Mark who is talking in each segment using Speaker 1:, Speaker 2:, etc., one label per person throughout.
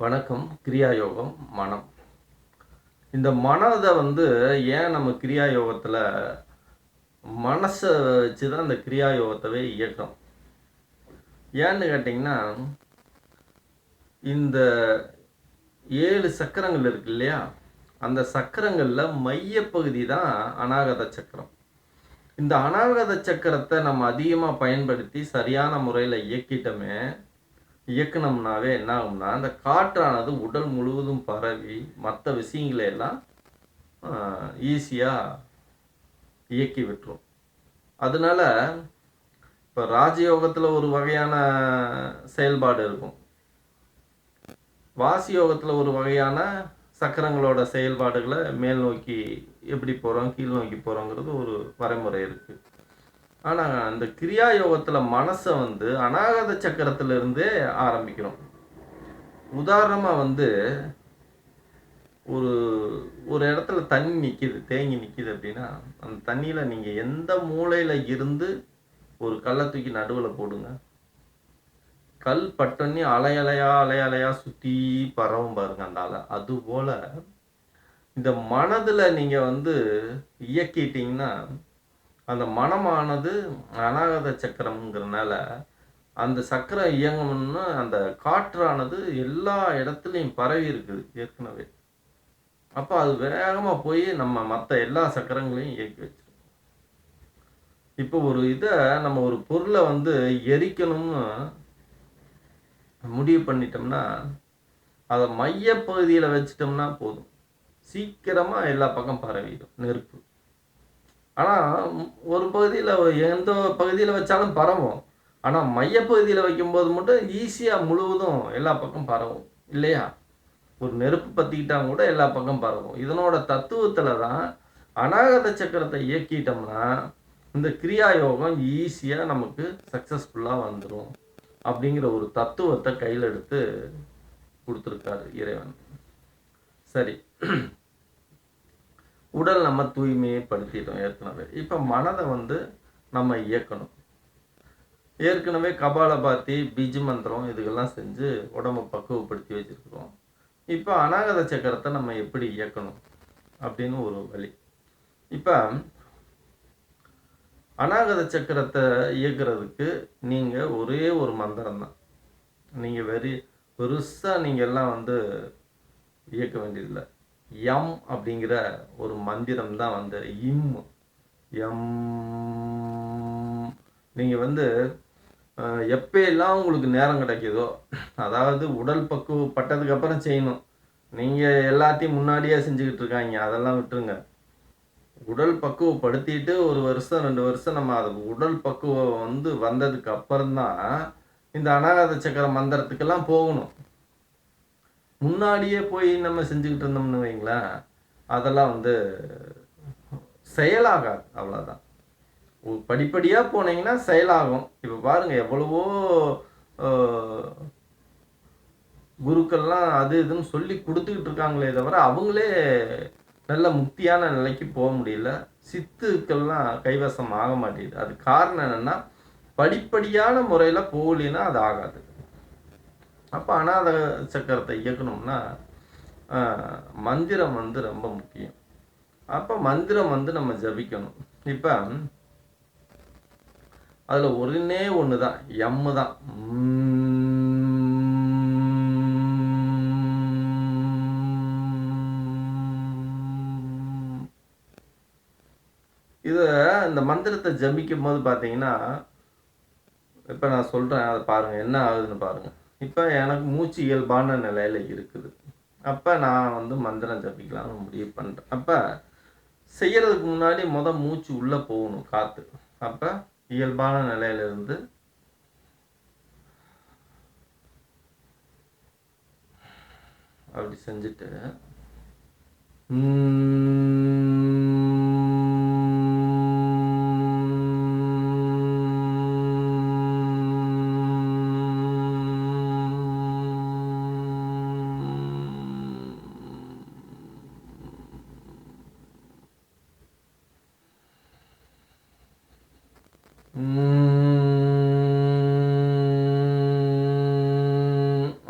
Speaker 1: வணக்கம். கிரியா யோகம், மனம். இந்த மனத ஏன் நம்ம கிரியா யோகத்தில மனச வச்சு தான் இந்த கிரியா யோகத்தவே இயக்குறோம். ஏன்னு கேட்டீங்கன்னா, இந்த 7 சக்கரங்கள் இருக்கு இல்லையா? அந்த சக்கரங்கள்ல மையப்பகுதி தான் அநாகத சக்கரம். இந்த அநாகத சக்கரத்த நம்ம அதிகமா பயன்படுத்தி சரியான முறையில இயக்குனோம்னாவே என்ன ஆகும்னா, அந்த காற்றானது உடல் முழுவதும் பரவி மத்த விஷயங்கள எல்லாம் ஈஸியா இயக்கி விட்டுரும். அதனால இப்ப ராஜயோகத்துல ஒரு வகையான செயல்பாடு இருக்கும். வாசி யோகத்துல ஒரு வகையான சக்கரங்களோட செயல்பாடுகள மேல் நோக்கி எப்படி போறோம், கீழ் நோக்கி போறோங்கிறது ஒரு வரைமுறை இருக்கு. ஆனா, இந்த கிரியா யோகத்துல மனச அநாகத சக்கரத்துல இருந்தே ஆரம்பிக்கிறோம். உதாரணமா ஒரு ஒரு இடத்துல தண்ணி நிக்குது, தேங்கி நிக்குது அப்படின்னா, அந்த தண்ணியில நீங்க எந்த மூலையில இருந்து ஒரு கல்ல தூக்கி நடுவுல போடுங்க. கல் பட்டோன்னே அலை அலையா, அலை அலையா சுத்தி பரவும் பாருங்க அந்த அலை. அதுபோல இந்த மனதுல நீங்க இயக்கிட்டீங்கன்னா, அந்த மனமானது அநாகத சக்கரம்ங்கிறனால, அந்த சக்கரம் இயங்கணும்னா அந்த காற்றானது எல்லா இடத்துலயும் பரவி இருக்குது ஏற்கனவே. அப்ப அது வேகமா போய் நம்ம மத்த எல்லா சக்கரங்களையும் இயக்கி வச்சிரும். இப்போ நம்ம ஒரு பொருள எரிக்கணும்னு முடிவு பண்ணிட்டோம்னா, அத மையப்பகுதியில வச்சுட்டோம்னா போதும். சீக்கிரமா எல்லா பக்கம் பரவிடும் நெருப்பு. ஆனா, ஒரு பகுதியில எந்த பகுதியில வச்சாலும் பரவும். ஆனா, மையப்பகுதியில வைக்கும்போது மட்டும் ஈஸியா முழுவதும் எல்லா பக்கம் பரவும். இல்லையா? ஒரு நெருப்பு பத்திக்கிட்டா கூட எல்லா பக்கம் பரவும். இதனோட தத்துவத்துல தான் அநாகத சக்கரத்தை இயக்கிட்டோம்னா, இந்த கிரியா யோகம் ஈஸியா நமக்கு சக்சஸ்ஃபுல்லா வந்துரும். அப்படிங்கிற ஒரு தத்துவத்தை கையில எடுத்து கொடுத்துருக்காரு இறைவன். சரி. உடல் நம்ம தூய்மையை படுத்திட்டோம் ஏற்கனவே. இப்ப மனதை நம்ம இயக்கணும். ஏற்கனவே கபாலபாத்தி, பீஜ மந்திரம் இதுகெல்லாம் செஞ்சு உடம்ப பக்குவப்படுத்தி வச்சிருக்கிறோம். இப்ப அநாகத சக்கரத்தை நம்ம எப்படி இயக்கணும் அப்படின்னு ஒரு வழி. இப்ப அநாகத சக்கரத்தை இயக்குறதுக்கு நீங்க ஒரே ஒரு மந்திரம் தான். நீங்க பெருசா நீங்க எல்லாம் இயக்க வேண்டியதில்லை. யம் அப்படிங்கிற ஒரு மந்திரம் தான் இம். எம். நீங்க எப்பெல்லாம் உங்களுக்கு நேரம் கிடைக்குதோ, அதாவது உடல் பக்குவப்பட்டதுக்கு அப்புறம் செய்யணும். நீங்க எல்லாத்தையும் முன்னாடியே செஞ்சுக்கிட்டு இருக்காங்க, அதெல்லாம் விட்டுருங்க. உடல் பக்குவப்படுத்திட்டு 1 வருஷம் 2 வருஷம் நம்ம அது உடல் பக்குவம் வந்ததுக்கு அப்புறம்தான் இந்த அநாகத சக்கர மந்திரத்துக்கெல்லாம் போகணும். முன்னாடியே போய் நம்ம செஞ்சுக்கிட்டு இருந்தோம்னு வைங்களேன், அதெல்லாம் செயலாகாது. அவ்வளவுதான். படிப்படியா போனீங்கன்னா செயலாகும். இப்ப பாருங்க எவ்வளவோ குருக்கள்லாம் அது இதுன்னு சொல்லி கொடுத்துக்கிட்டு இருக்காங்களே தவிர அவங்களே நல்ல முக்தியான நிலைக்கு போக முடியல. சித்துக்கள்லாம் கைவசம் ஆக மாட்டேங்குது. அது காரணம் என்னன்னா, படிப்படியான முறையில போகலின்னா அது ஆகாது. அப்ப அநாத சக்கரத்தை இயக்கணும்னா மந்திரம் ரொம்ப முக்கியம். அப்ப மந்திரம் நம்ம ஜபிக்கணும். இப்ப அதுல ஒன்னே ஒண்ணுதான், எம் தான். இந்த மந்திரத்தை ஜபிக்கும் போது பாத்தீங்கன்னா, இப்ப நான் சொல்றேன், அதை பாருங்க என்ன ஆகுதுன்னு பாருங்க. இப்ப எனக்கு மூச்சு இயல்பான நிலையில இருக்குது. அப்ப நான் மந்திரம் ஜபிக்கலாம்னு முடிவு பண்றேன். அப்ப செய்யறதுக்கு முன்னாடி மூச்சு உள்ள போகணும், காத்து. அப்ப இயல்பான நிலையில இருந்து அப்படி செஞ்சுட்டு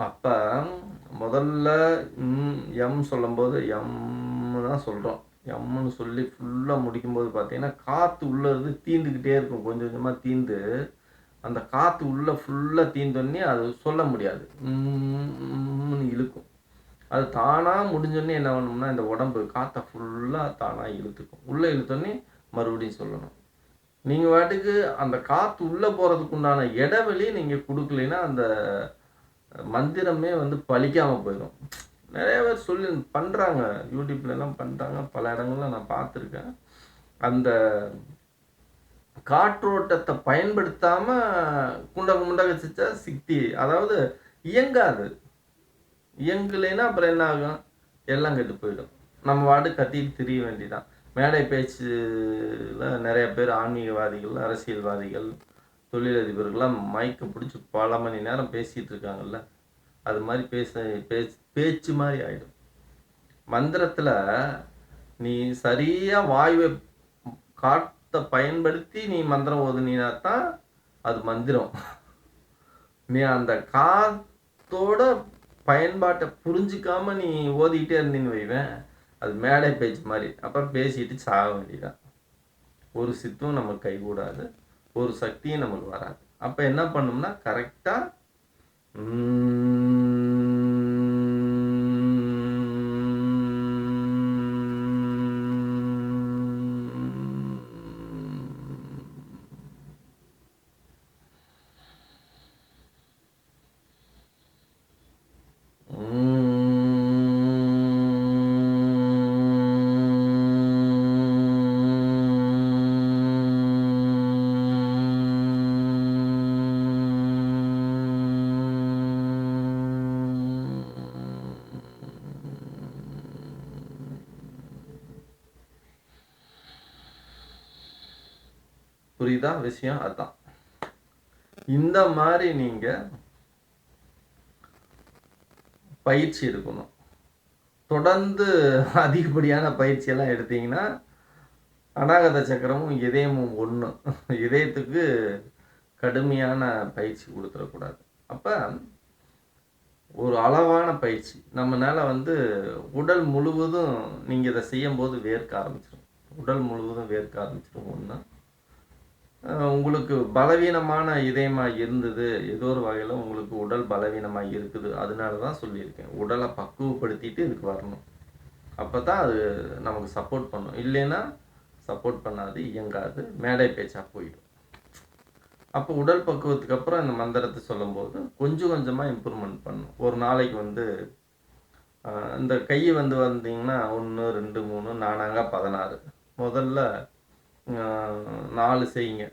Speaker 1: அப்ப முதல்ல எம் சொல்லும்போது எம்னு தான் சொல்கிறோம். எம்னு சொல்லி ஃபுல்லாக முடிக்கும்போது பார்த்தீங்கன்னா, காற்று உள்ளே இருந்து தீந்துக்கிட்டே இருக்கும். கொஞ்சம் கொஞ்சமாக தீந்து, அந்த காற்று உள்ளே ஃபுல்லாக தீந்தோடனே அது சொல்ல முடியாது. ம்னு இழுக்கும். அது தானாக முடிஞ்சோடனே என்ன பண்ணணும்னா, இந்த உடம்பு காற்றை ஃபுல்லாக தானாக இழுத்துக்கும். உள்ளே இழுத்தோடனே மறுபடியும் சொல்லணும். நீங்கள் பாட்டுக்கு அந்த காற்று உள்ளே போகிறதுக்கு உண்டான இடைவெளி நீங்கள் கொடுக்கலைன்னா, அந்த மந்திரமே வந்து பலிக்காமல் போயிடும். நிறைய பேர் சொல்லி பண்ணுறாங்க, யூடியூப்லலாம் பண்ணுறாங்க, பல இடங்கள்ல நான் பார்த்துருக்கேன். அந்த காற்றோட்டத்தை பயன்படுத்தாமல் குண்டக முண்டக சிச்சா சித்தி, அதாவது இயங்காது. இயங்கலைன்னா அப்புறம் என்ன ஆகும்? எல்லாம் கெட்டு போயிடும். நம்ம வாட்டு கத்திட்டு திரிய வேண்டிதான். மேடை பேச்சில் நிறைய பேர் ஆன்மீகவாதிகள், அரசியல்வாதிகள், தொழிலதிபர்கள்லாம் மைக்கை பிடிச்சி பல மணி நேரம் பேசிகிட்டு இருக்காங்கல்ல, அது மாதிரி பேச்சு மாதிரி ஆகிடும். மந்திரத்தில் நீ சரியாக வாயுவை காற்றை பயன்படுத்தி நீ மந்திரம் ஓதுனா தான் அது மந்திரம். நீ அந்த காத்தோட பயன்பாட்டை புரிஞ்சிக்காம நீ ஓதிக்கிட்டே இருந்தீன்னு வைவேன், அது மேடை பேச்சு மாதிரி. அப்புறம் பேசிட்டு சாக வேண்டியதான். ஒரு சித்தும் நமக்கு கைகூடாது, ஒரு சக்தியும் நமக்கு வராது. அப்போ என்ன பண்ணோம்னா கரெக்டாக புரியுதா விஷயம்? அதான் இந்த மாதிரி நீங்க பயிற்சி எடுக்கணும். தொடர்ந்து அதிகப்படியான பயிற்சியெல்லாம் எடுத்தீங்கன்னா அநாகத சக்கரமும் இதயமும் ஒன்று. இதயத்துக்கு கடுமையான பயிற்சி கொடுத்துடக்கூடாது. அப்போ ஒரு அளவான பயிற்சி நம்மளால வந்து உடல் முழுவதும் நீங்கள் இதை செய்யும்போது வேர்க்க ஆரம்பிச்சிடும். உடல் முழுவதும் வேர்க்க ஆரம்பிச்சிடும். ஒன்று, உங்களுக்கு பலவீனமான இதயமாக இருந்தது, ஏதோ ஒரு வகையில் உங்களுக்கு உடல் பலவீனமாக இருக்குது, அதனால தான் சொல்லியிருக்கேன். உடலை பக்குவப்படுத்திட்டு இதுக்கு வரணும். அப்போ தான் அது நமக்கு சப்போர்ட் பண்ணும். இல்லைன்னா சப்போர்ட் பண்ணாது, இயங்காது, மேடை பேச்சாக போயிடும். அப்போ உடல் பக்குவத்துக்கு அப்புறம் இந்த மந்திரத்தை சொல்லும்போது கொஞ்சம் கொஞ்சமாக இம்ப்ரூவ்மெண்ட் பண்ணும். ஒரு நாளைக்கு வந்து இந்த கையை வந்து வந்தீங்கன்னா 1 2 3 4 16. முதல்ல 4 செய்யுங்க.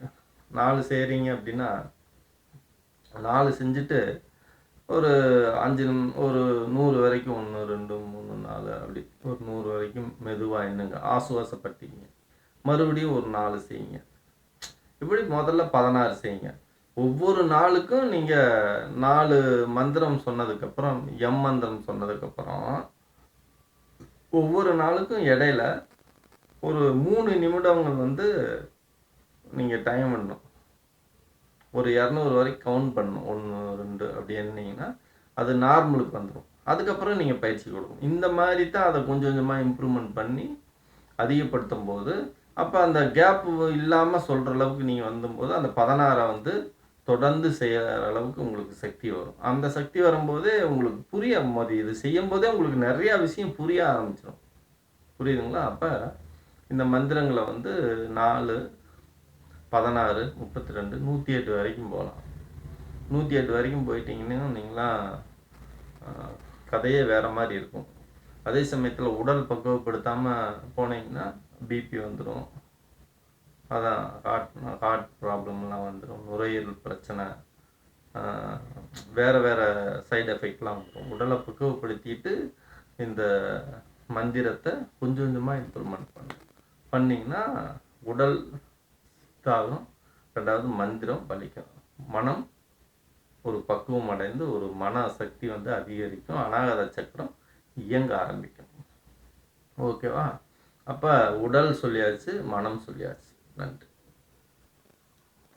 Speaker 1: 4 செய்கிறீங்க அப்படின்னா 4 செஞ்சுட்டு ஒரு 5 ஒரு 100 வரைக்கும் 1 2 3 4 அப்படி ஒரு 100 வரைக்கும் மெதுவாக எண்ணுங்க, ஆசுவாசப்பட்டீங்க. மறுபடியும் ஒரு 4 செய்யுங்க. இப்படி முதல்ல 16 செய்யுங்க. ஒவ்வொரு நாளுக்கும் நீங்கள் 4 மந்திரம் சொன்னதுக்கப்புறம், எம் மந்திரம் சொன்னதுக்கப்புறம் ஒவ்வொரு நாளுக்கும் இடையில ஒரு 3 நிமிடங்கள் வந்து நீங்கள் டைம் பண்ணணும். ஒரு 200 வரைக்கும் கவுண்ட் பண்ணணும். 1 2 அப்படி எண்ணிங்கன்னா அது நார்மலுக்கு வந்துடும். அதுக்கப்புறம் நீங்கள் பயிற்சி கொடுக்கணும். இந்த மாதிரி தான் அதை கொஞ்சம் கொஞ்சமாக இம்ப்ரூவ்மெண்ட் பண்ணி அதிகப்படுத்தும் போது, அப்போ அந்த கேப் இல்லாமல் சொல்கிற அளவுக்கு நீங்கள் வந்தும்போது அந்த 16 வந்து தொடர்ந்து செய்கிற அளவுக்கு உங்களுக்கு சக்தி வரும். அந்த சக்தி வரும்போதே உங்களுக்கு புரிய போது, இது செய்யும் போதே உங்களுக்கு நிறையா விஷயம் புரிய ஆரம்பிச்சிடும். புரியுதுங்களா? அப்போ இந்த மந்திரங்களை வந்து 4 16 32 108 வரைக்கும் போகலாம். 108 வரைக்கும் போயிட்டீங்கன்னா நீங்களாம் கதையே வேறு மாதிரி இருக்கும். அதே சமயத்தில் உடல் பக்குவப்படுத்தாமல் போனீங்கன்னா பிபி வந்துடும், அதான் ஹார்ட் ப்ராப்ளம்லாம் வந்துடும், நுரையீரல் பிரச்சனை, வேறு வேறு சைடு எஃபெக்ட்லாம் வந்துடும். உடலை பக்குவப்படுத்திட்டு இந்த மந்திரத்தை கொஞ்சம் கொஞ்சமாக இம்ப்ரூவ்மெண்ட் பண்ணிங்கன்னா உடல் ஆகும். ரெண்டாவது மந்திரம் பலிக்கும். மனம் ஒரு பக்குவம் அடைந்து ஒரு மன சக்தி வந்து அதிகரிக்கும். அநாகத சக்கரம் இயங்க ஆரம்பிக்கும். ஓகேவா? அப்போ உடல் சொல்லியாச்சு, மனம் சொல்லியாச்சு. நன்றி.